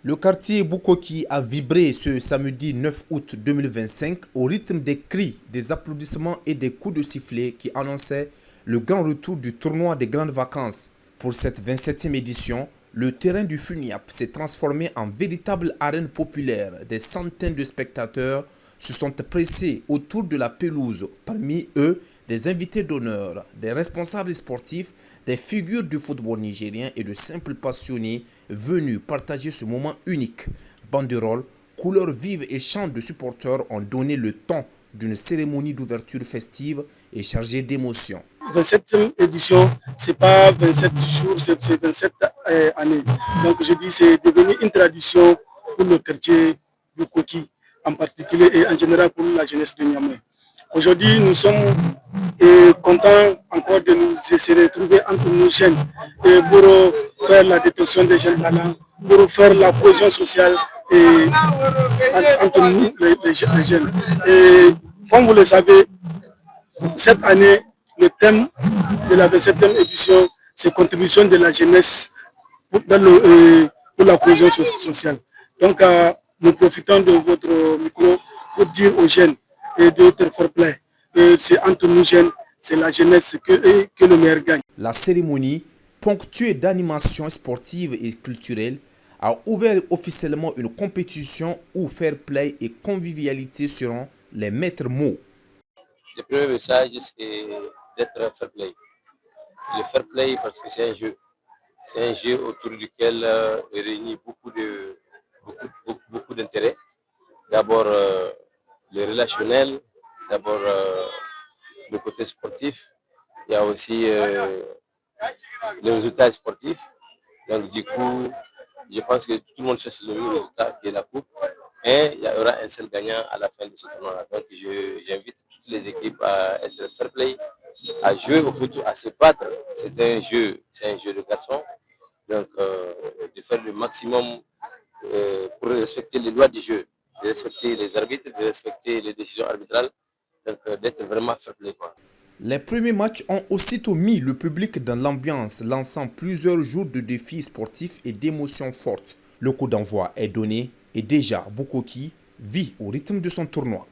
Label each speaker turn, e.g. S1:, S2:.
S1: Le quartier Bukoki a vibré ce samedi 9 août 2025 au rythme des cris, des applaudissements et des coups de sifflet qui annonçaient le grand retour du tournoi des grandes vacances. Pour cette 27e édition, le terrain du FUNIAP s'est transformé en véritable arène populaire. Des centaines de spectateurs se sont pressés autour de la pelouse, parmi eux des invités d'honneur, des responsables sportifs, des figures du football nigérien et de simples passionnés venus partager ce moment unique. Banderoles, couleurs vives et chants de supporters ont donné le ton d'une cérémonie d'ouverture festive et chargée d'émotions.
S2: 27e édition, c'est pas 27 jours, c'est 27 années. Donc je dis c'est devenu une tradition pour le quartier de Koki en particulier et en général pour la jeunesse de Niamey. Aujourd'hui, nous sommes contents encore de nous retrouver entre nos jeunes et pour faire la détection des jeunes talents, pour faire la cohésion sociale entre nous, les jeunes. Et comme vous le savez, cette année, le thème de la 27e édition, c'est contribution de la jeunesse pour la cohésion sociale. Donc, nous profitons de votre micro pour dire aux jeunes et d'être fair play. C'est entre nous jeunes, c'est la jeunesse que le meilleur gagne.
S1: La cérémonie, ponctuée d'animations sportives et culturelles, a ouvert officiellement une compétition où fair play et convivialité seront les maîtres mots.
S3: Le premier message, c'est d'être fair play. Le fair play parce que c'est un jeu. C'est un jeu autour duquel il réunit beaucoup d'intérêts. D'abord le relationnel, d'abord le côté sportif. Il y a aussi les résultats sportifs. Donc du coup, je pense que tout le monde cherche le même résultat qui est la coupe. Et il y aura un seul gagnant à la fin de ce tournoi. Donc j'invite toutes les équipes à être fair play, à jouer au foot, à se battre. C'est un jeu de garçons. Donc de faire le maximum pour respecter les lois du jeu, de respecter les arbitres, de respecter les décisions arbitrales, donc d'être vraiment fair play, quoi.
S1: Les premiers matchs ont aussitôt mis le public dans l'ambiance, lançant plusieurs jours de défis sportifs et d'émotions fortes. Le coup d'envoi est donné et déjà Bukoki vit au rythme de son tournoi.